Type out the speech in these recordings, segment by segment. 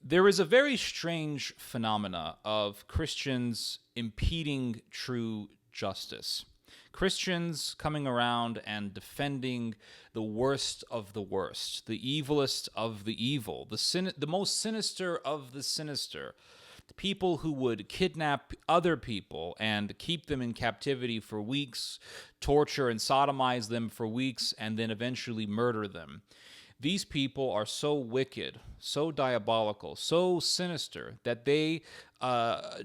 There is a very strange phenomena of Christians impeding true justice. Christians coming around and defending the worst of the worst, the evilest of the evil, the most sinister of the sinister, the people who would kidnap other people and keep them in captivity for weeks, torture and sodomize them for weeks, and then eventually murder them. These people are so wicked, so diabolical, so sinister that they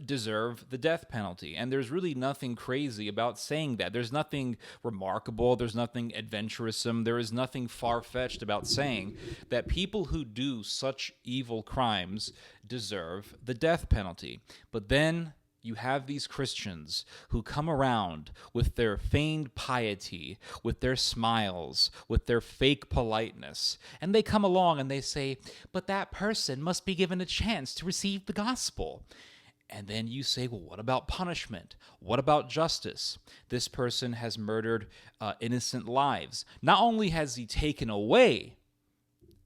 deserve the death penalty. And there's really nothing crazy about saying that. There's nothing remarkable. There's nothing adventuresome. There is nothing far-fetched about saying that people who do such evil crimes deserve the death penalty. But then you have these Christians who come around with their feigned piety, with their smiles, with their fake politeness, and they come along and they say, but that person must be given a chance to receive the gospel. And then you say, well, what about punishment? What about justice? This person has murdered innocent lives. Not only has he taken away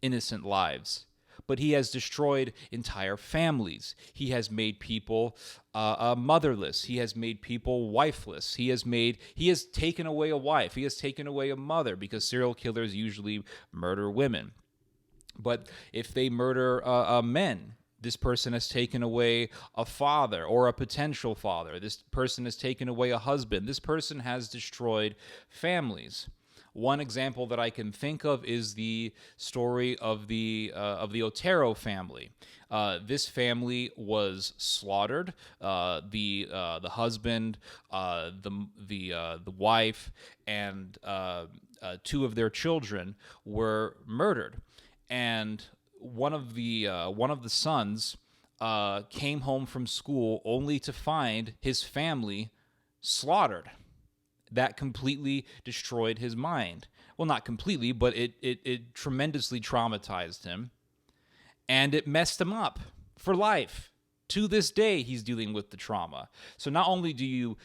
innocent lives, but he has destroyed entire families. He has made people motherless. He has made people wifeless. He has taken away a wife. He has taken away a mother, because serial killers usually murder women. But if they murder men, this person has taken away a father or a potential father. This person has taken away a husband. This person has destroyed families. One example that I can think of is the story of the Otero family. This family was slaughtered. The husband, the wife, and two of their children were murdered. And one of the sons came home from school only to find his family slaughtered. That completely destroyed his mind. Well, not completely, but it tremendously traumatized him, and it messed him up for life. To this day, he's dealing with the trauma. So not only do you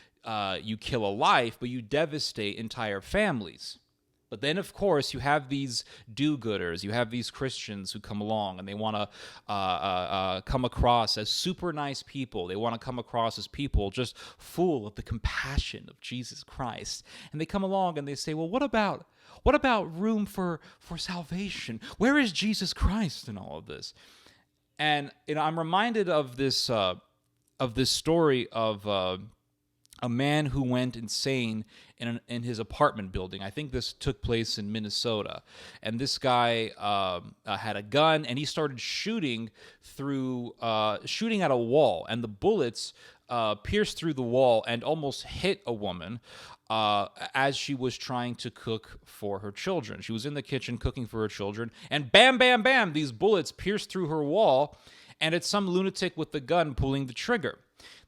kill a life, but you devastate entire families. But then, of course, you have these do-gooders. You have these Christians who come along and they want to come across as super nice people. They want to come across as people just full of the compassion of Jesus Christ. And they come along and they say, well, what about room for salvation? Where is Jesus Christ in all of this? And I'm reminded of this story of a man who went insane in his apartment building. I think this took place in Minnesota. And this guy had a gun, and he started shooting at a wall. And the bullets pierced through the wall and almost hit a woman as she was trying to cook for her children. She was in the kitchen cooking for her children, and bam, bam, bam, these bullets pierced through her wall, and it's some lunatic with the gun pulling the trigger.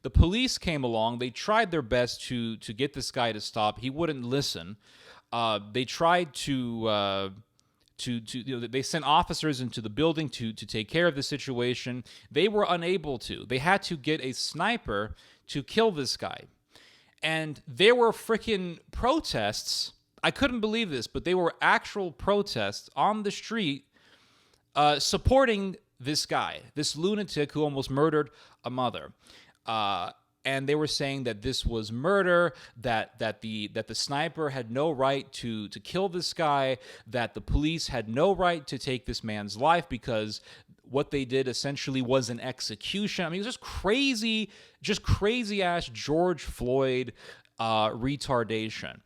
The police came along. They tried their best to get this guy to stop. He wouldn't listen. They tried to they sent officers into the building to take care of the situation. They were unable to. They had to get a sniper to kill this guy. And there were freaking protests. I couldn't believe this, but they were actual protests on the street supporting this guy, this lunatic who almost murdered a mother. And they were saying that this was murder, that the sniper had no right to kill this guy, that the police had no right to take this man's life because what they did essentially was an execution. I mean, it was just crazy ass George Floyd retardation.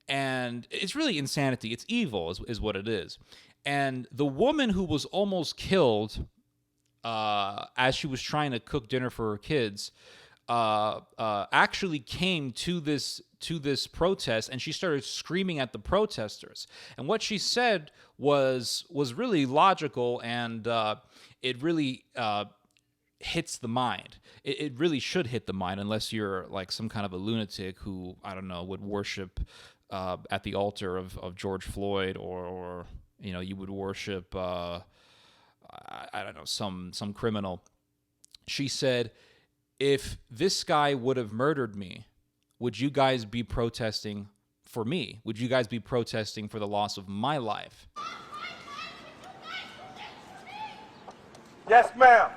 And it's really insanity. It's evil is what it is. And the woman who was almost killed as she was trying to cook dinner for her kids, actually came to this protest, and she started screaming at the protesters. And what she said was really logical, and it really hits the mind. It really should hit the mind, unless you're like some kind of a lunatic who, I don't know, would worship at the altar of George Floyd, or you would worship I don't know, some criminal. She said, if this guy would have murdered me, would you guys be protesting for me? Would you guys be protesting for the loss of my life? Yes, ma'am.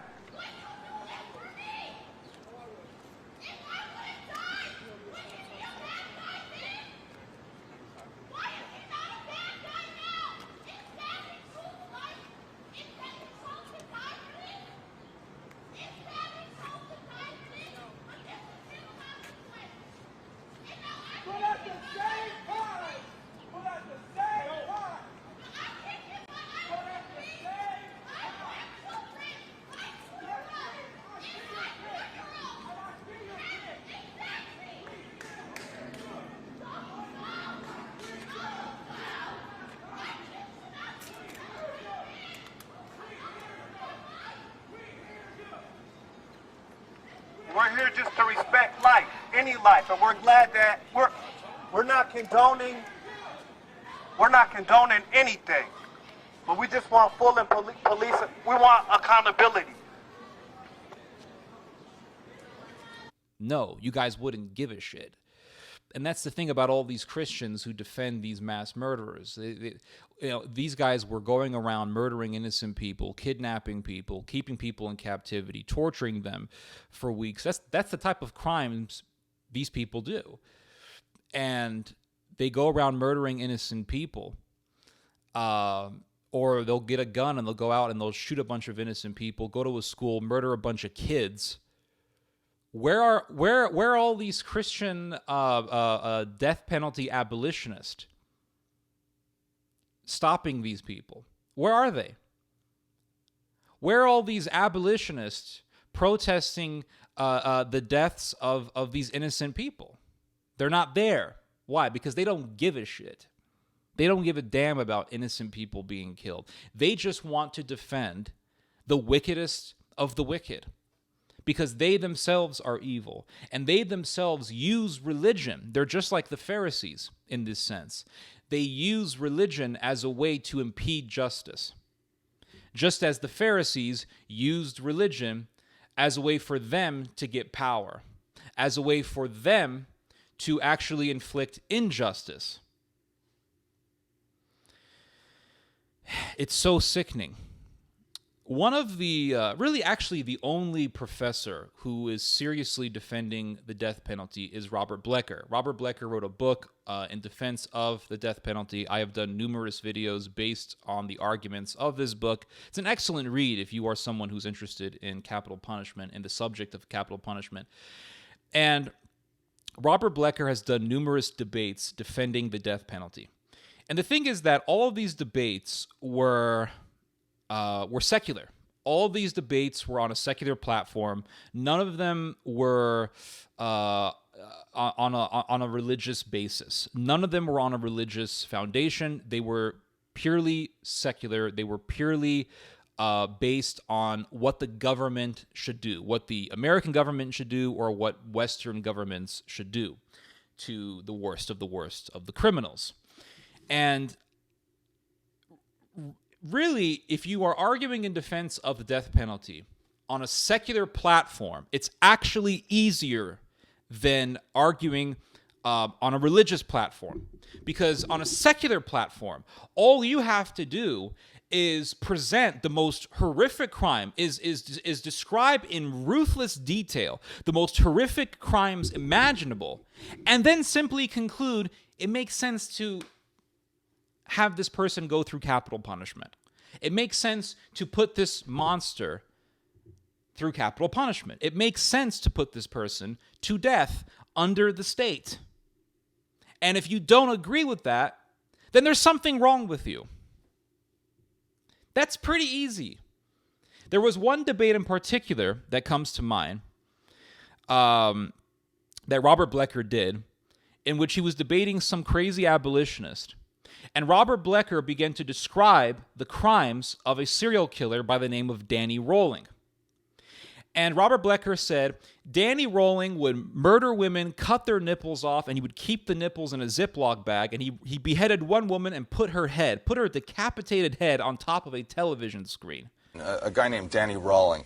We're here just to respect life, any life, and we're glad that we're not condoning anything, but we just want full and police. We want accountability. No, you guys wouldn't give a shit. And that's the thing about all these Christians who defend these mass murderers. These guys were going around murdering innocent people, kidnapping people, keeping people in captivity, torturing them for weeks. That's the type of crimes these people do. And they go around murdering innocent people. Or they'll get a gun and they'll go out and they'll shoot a bunch of innocent people, go to a school, murder a bunch of kids. Where are all these Christian death penalty abolitionists stopping these people? Where are they? Where are all these abolitionists protesting the deaths of these innocent people? They're not there. Why? Because they don't give a shit. They don't give a damn about innocent people being killed. They just want to defend the wickedest of the wicked. Because they themselves are evil, and they themselves use religion. They're just like the Pharisees in this sense. They use religion as a way to impede justice. Just as the Pharisees used religion as a way for them to get power, as a way for them to actually inflict injustice. It's so sickening. One of the, really actually the only professor who is seriously defending the death penalty is Robert Blecker. Robert Blecker wrote a book in defense of the death penalty. I have done numerous videos based on the arguments of this book. It's an excellent read if you are someone who's interested in capital punishment and the subject of capital punishment. And Robert Blecker has done numerous debates defending the death penalty. And the thing is that all of these debates were secular. All of these debates were on a secular platform. None of them were on a religious basis. None of them were on a religious foundation. They were purely secular. They were purely based on what the government should do, what the American government should do, or what Western governments should do to the worst of the criminals. And really, if you are arguing in defense of the death penalty on a secular platform, it's actually easier than arguing on a religious platform. Because on a secular platform, all you have to do is present the most horrific crime, is describe in ruthless detail the most horrific crimes imaginable, and then simply conclude it makes sense to have this person go through capital punishment. It makes sense to put this monster through capital punishment. It makes sense to put this person to death under the state. And if you don't agree with that, then there's something wrong with you. That's pretty easy. There was one debate in particular that comes to mind that Robert Blecker did, in which he was debating some crazy abolitionist. And Robert Blecker began to describe the crimes of a serial killer by the name of Danny Rolling. And Robert Blecker said Danny Rolling would murder women, cut their nipples off, and he would keep the nipples in a Ziploc bag. And he beheaded one woman and put her decapitated head on top of a television screen. A guy named Danny Rolling.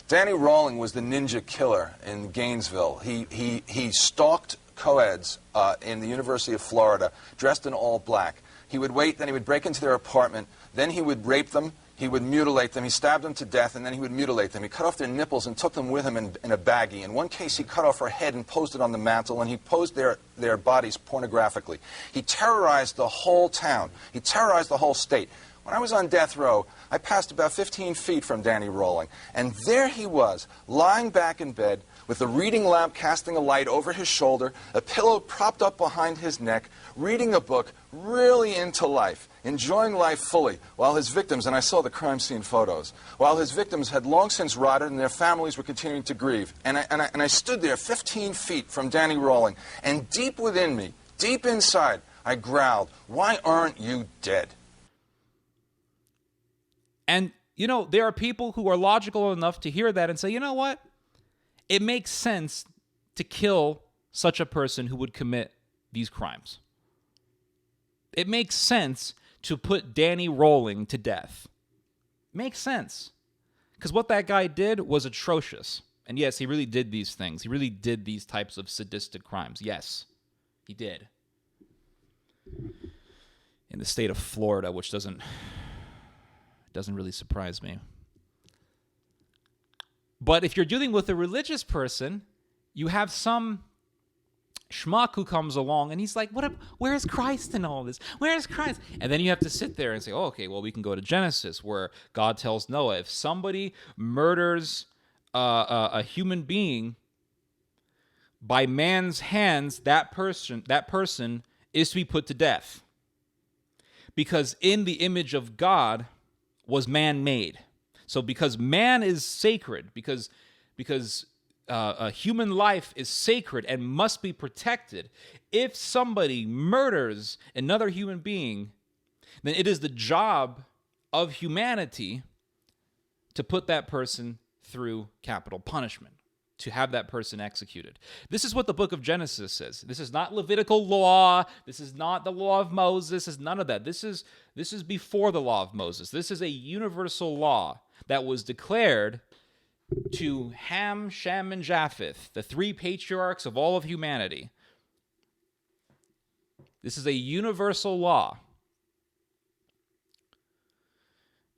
Danny Rolling was the ninja killer in Gainesville. He stalked co-eds in the University of Florida, dressed in all black. He would wait, then he would break into their apartment, then he would rape them, he would mutilate them, he stabbed them to death, and then he would mutilate them. He cut off their nipples and took them with him in a baggie. In one case, he cut off her head and posed it on the mantle, and he posed their bodies pornographically. He terrorized the whole town. He terrorized the whole state. When I was on death row, I passed about 15 feet from Danny Rolling, and there he was, lying back in bed, with a reading lamp casting a light over his shoulder, a pillow propped up behind his neck, reading a book, really into life, enjoying life fully, while his victims, and I saw the crime scene photos, while his victims had long since rotted and their families were continuing to grieve. And I stood there 15 feet from Danny Rolling, and deep within me, deep inside, I growled, "Why aren't you dead?" And, there are people who are logical enough to hear that and say, you know what? it makes sense to kill such a person who would commit these crimes. It makes sense to put Danny Rolling to death. Makes sense. Because what that guy did was atrocious. And yes, he really did these things. He really did these types of sadistic crimes. Yes, he did. In the state of Florida, which doesn't really surprise me. But if you're dealing with a religious person, you have some schmuck who comes along and he's like, where's Christ in all this? Where's Christ? And then you have to sit there and say, oh, okay, well, we can go to Genesis where God tells Noah, if somebody murders a human being by man's hands, that person is to be put to death. Because in the image of God was man made. So because man is sacred, because a human life is sacred and must be protected, if somebody murders another human being, then it is the job of humanity to put that person through capital punishment, to have that person executed. This is what the book of Genesis says. This is not Levitical law. This is not the law of Moses. This is none of that. This is before the law of Moses. This is a universal law that was declared to Ham, Shem, and Japheth, the three patriarchs of all of humanity. This is a universal law.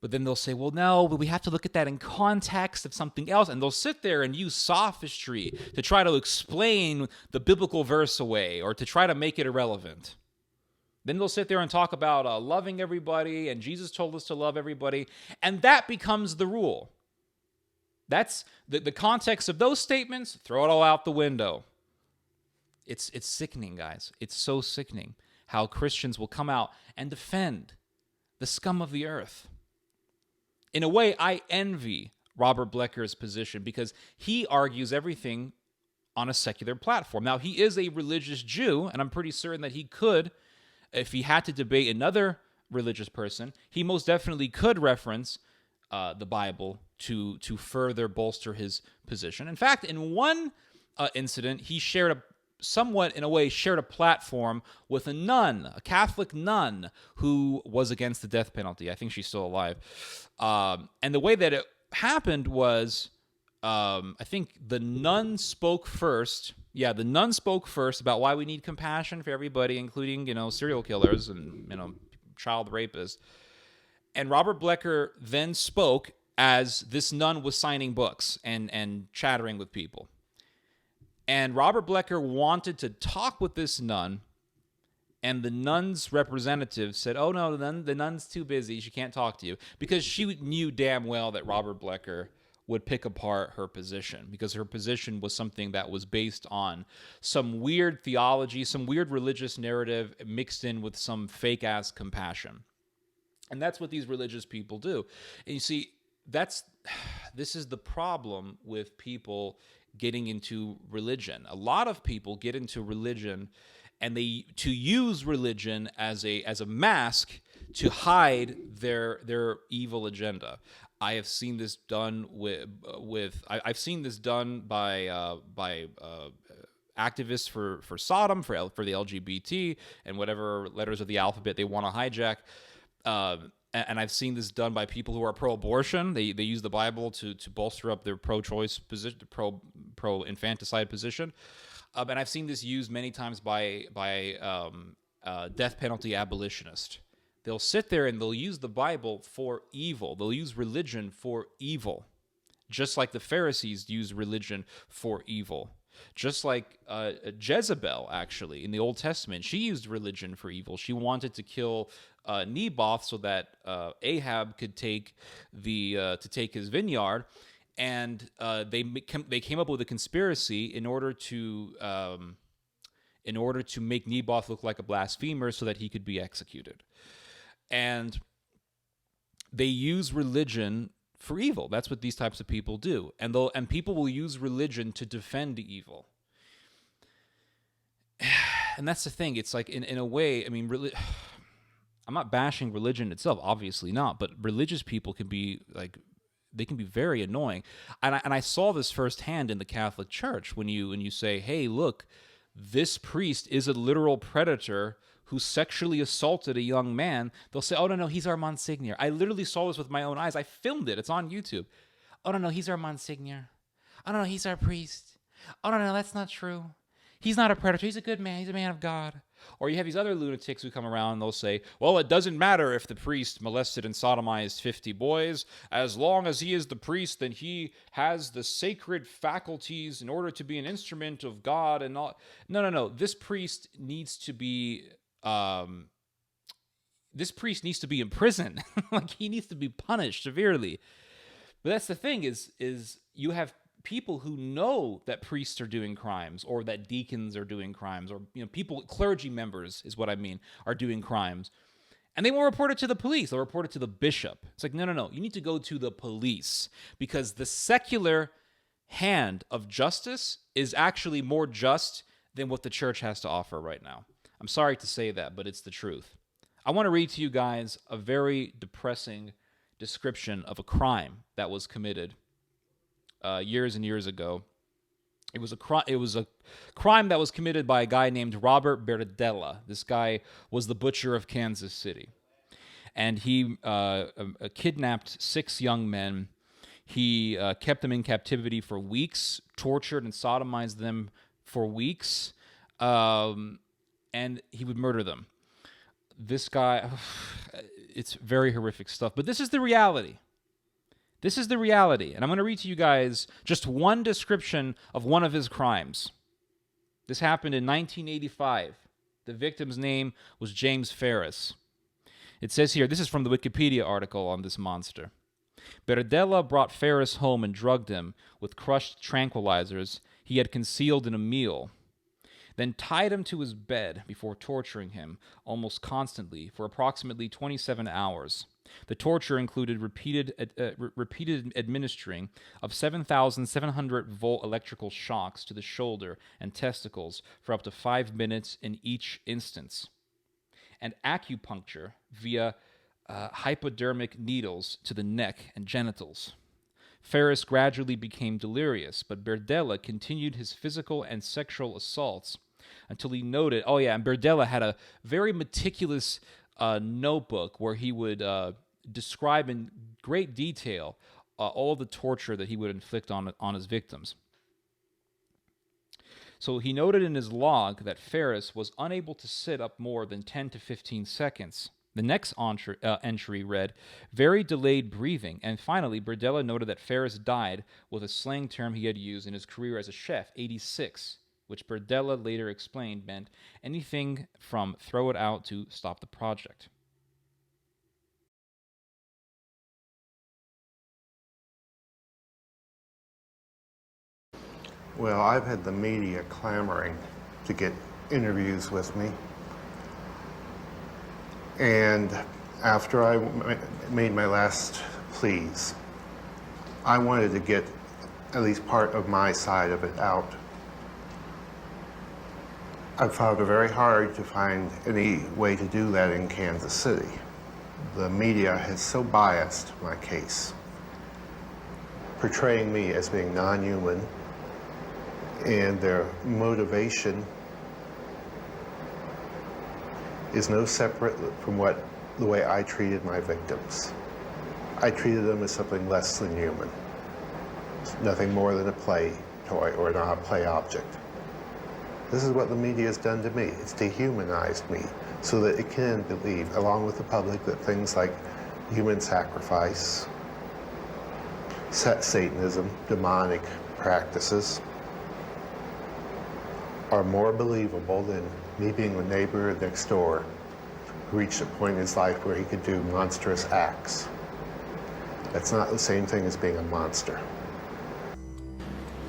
But then they'll say, well, no, but we have to look at that in context of something else. And they'll sit there and use sophistry to try to explain the biblical verse away or to try to make it irrelevant. Then they'll sit there and talk about loving everybody, and Jesus told us to love everybody, and that becomes the rule. That's the context of those statements, throw it all out the window. It's sickening, guys. It's so sickening how Christians will come out and defend the scum of the earth. In a way, I envy Robert Blecker's position because he argues everything on a secular platform. Now, he is a religious Jew, and I'm pretty certain that he could, if he had to debate another religious person, he most definitely could reference the Bible to further bolster his position. In fact, in one incident, he shared a platform with a nun, a Catholic nun, who was against the death penalty. I think she's still alive. And the way that it happened was, I think the nun spoke first. Yeah, the nun spoke first about why we need compassion for everybody, including, serial killers and, child rapists. And Robert Blecker then spoke as this nun was signing books and chattering with people. And Robert Blecker wanted to talk with this nun, and the nun's representative said, oh, no, the nun's too busy. She can't talk to you. Because she knew damn well that Robert Blecker would pick apart her position, because her position was something that was based on some weird theology, some weird religious narrative mixed in with some fake-ass compassion. And that's what these religious people do. And you see, this is the problem with people getting into religion. A lot of people get into religion and to use religion as a mask to hide their evil agenda. I have seen this done I've seen this done by activists for Sodom, for the LGBT, and whatever letters of the alphabet they want to hijack. And I've seen this done by people who are pro-abortion. They use the Bible to bolster up their pro-choice position, pro-infanticide position. And I've seen this used many times by death penalty abolitionists. They'll sit there and they'll use the Bible for evil. They'll use religion for evil, just like the Pharisees used religion for evil. Just like Jezebel, actually, in the Old Testament, she used religion for evil. She wanted to kill Naboth so that Ahab could take his vineyard, and they came up with a conspiracy in order to make Naboth look like a blasphemer so that he could be executed. And they use religion for evil. That's what these types of people do. And people will use religion to defend evil. And that's the thing. It's like, in a way, I mean, I'm not bashing religion itself, obviously not, but religious people can be, like, very annoying. And I saw this firsthand in the Catholic Church when you say, hey, look, this priest is a literal predator who sexually assaulted a young man. They'll say, oh, no, he's our Monsignor. I literally saw this with my own eyes. I filmed it. It's on YouTube. Oh, no, he's our Monsignor. Oh, no, he's our priest. Oh, no, that's not true. He's not a predator. He's a good man. He's a man of God. Or you have these other lunatics who come around and they'll say, well, it doesn't matter if the priest molested and sodomized 50 boys. As long as he is the priest, then he has the sacred faculties in order to be an instrument of God and all. No. This priest needs to be in prison. Like, he needs to be punished severely. But that's the thing is you have people who know that priests are doing crimes, or that deacons are doing crimes, or clergy members is what I mean, are doing crimes, and they won't report it to the police. They'll report it to the bishop. It's like, no. You need to go to the police, because the secular hand of justice is actually more just than what the church has to offer right now. I'm sorry to say that, but it's the truth. I want to read to you guys a very depressing description of a crime that was committed years and years ago. It was a crime that was committed by a guy named Robert Berdella. This guy was the butcher of Kansas City, and he kidnapped 6 young men. He kept them in captivity for weeks, tortured and sodomized them for weeks, and he would murder them. This guy, it's very horrific stuff, but this is the reality. This is the reality, and I'm going to read to you guys just one description of one of his crimes. This happened in 1985. The victim's name was James Ferris. It says here, this is from the Wikipedia article on this monster. Berdella brought Ferris home and drugged him with crushed tranquilizers he had concealed in a meal, then tied him to his bed before torturing him almost constantly for approximately 27 hours. The torture included repeated administering of 7,700-volt electrical shocks to the shoulder and testicles for up to 5 minutes in each instance, and acupuncture via hypodermic needles to the neck and genitals. Ferris gradually became delirious, but Berdella continued his physical and sexual assaults until he noted, and Berdella had a very meticulous notebook where he would describe in great detail all the torture that he would inflict on his victims. So he noted in his log that Ferris was unable to sit up more than 10 to 15 seconds. The next entry read, very delayed breathing, and finally, Berdella noted that Ferris died with a slang term he had used in his career as a chef, 86, which Berdella later explained meant anything from throw it out to stop the project. Well, I've had the media clamoring to get interviews with me. And after I made my last pleas, I wanted to get at least part of my side of it out. I found it very hard to find any way to do that in Kansas City. The media has so biased my case, portraying me as being non-human, and their motivation is no separate from the way I treated my victims. I treated them as something less than human, nothing more than a play toy or a play object. This is what the media has done to me. It's dehumanized me so that it can believe, along with the public, that things like human sacrifice, Satanism, demonic practices are more believable than me being the neighbor next door who reached a point in his life where he could do monstrous acts. That's not the same thing as being a monster.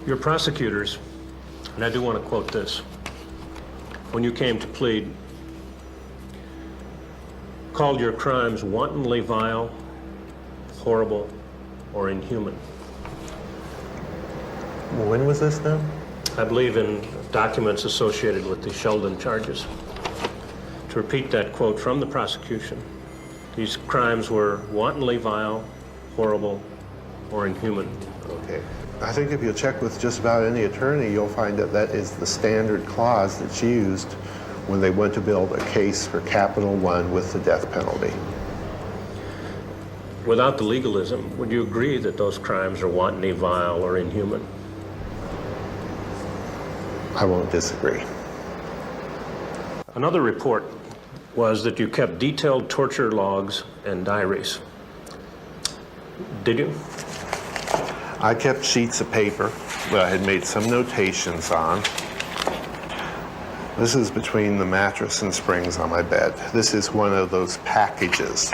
Your prosecutors, and I do want to quote this, when you came to plead, called your crimes wantonly vile, horrible, or inhuman. When was this now? I believe in documents associated with the Sheldon charges. To repeat that quote from the prosecution, these crimes were wantonly vile, horrible, or inhuman? Okay. I think if you check with just about any attorney, you'll find that that is the standard clause that's used when they want to build a case for capital one with the death penalty. Without the legalism, would you agree that those crimes are wantonly vile or inhuman? I won't disagree. Another report was that you kept detailed torture logs and diaries. Did you? I kept sheets of paper that I had made some notations on. This is between the mattress and springs on my bed. This is one of those packages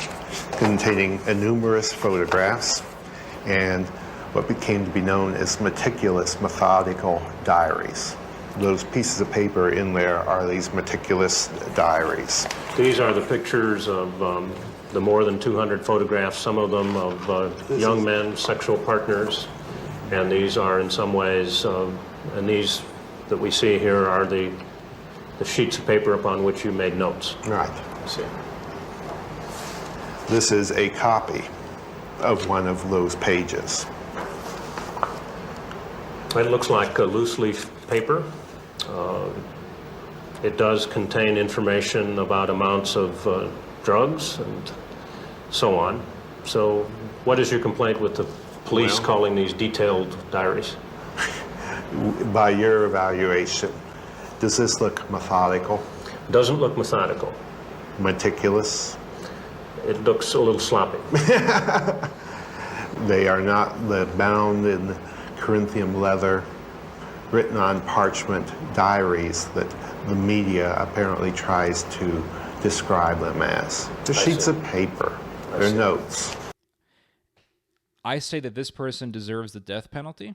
containing numerous photographs and what became to be known as meticulous, methodical diaries. Those pieces of paper in there are these meticulous diaries. These are the pictures of the more than 200 photographs, some of them of young men, sexual partners, and these are in some ways, and these that we see here are the sheets of paper upon which you made notes. Right. See. This is a copy of one of those pages. It looks like a loose leaf paper. It does contain information about amounts of drugs and so on. So what is your complaint with the police calling these detailed diaries? By your evaluation, does this look methodical? Doesn't look methodical. Meticulous? It looks a little sloppy. They are not bound in Corinthian leather, written on parchment diaries that the media apparently tries to describe them as. They're sheets of paper. They're notes. I say that this person deserves the death penalty,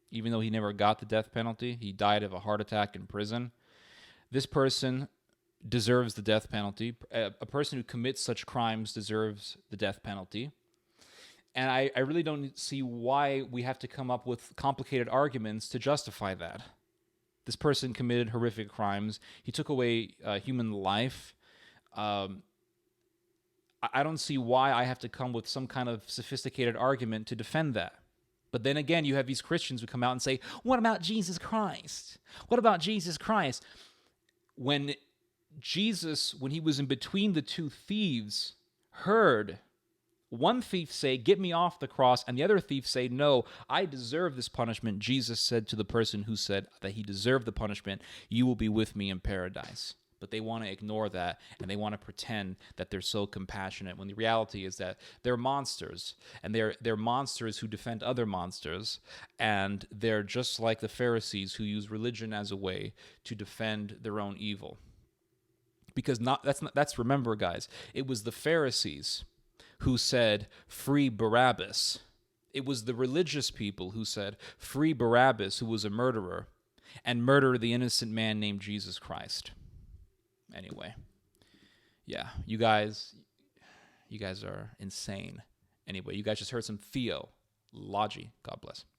even though he never got the death penalty. He died of a heart attack in prison. This person deserves the death penalty. A person who commits such crimes deserves the death penalty. And I really don't see why we have to come up with complicated arguments to justify that. This person committed horrific crimes. He took away human life. I don't see why I have to come with some kind of sophisticated argument to defend that. But then again, you have these Christians who come out and say, what about Jesus Christ? What about Jesus Christ? When Jesus, when he was in between the two thieves, heard one thief say, get me off the cross, and the other thief say, no, I deserve this punishment. Jesus said to the person who said that he deserved the punishment, you will be with me in paradise. But they want to ignore that, and they want to pretend that they're so compassionate, when the reality is that they're monsters, and they're monsters who defend other monsters, and they're just like the Pharisees who use religion as a way to defend their own evil. Because that's remember, guys, it was the Pharisees who said, free Barabbas. It was the religious people who said, free Barabbas, who was a murderer, and murder the innocent man named Jesus Christ. Anyway, yeah, you guys are insane. Anyway, you guys just heard some theology. God bless.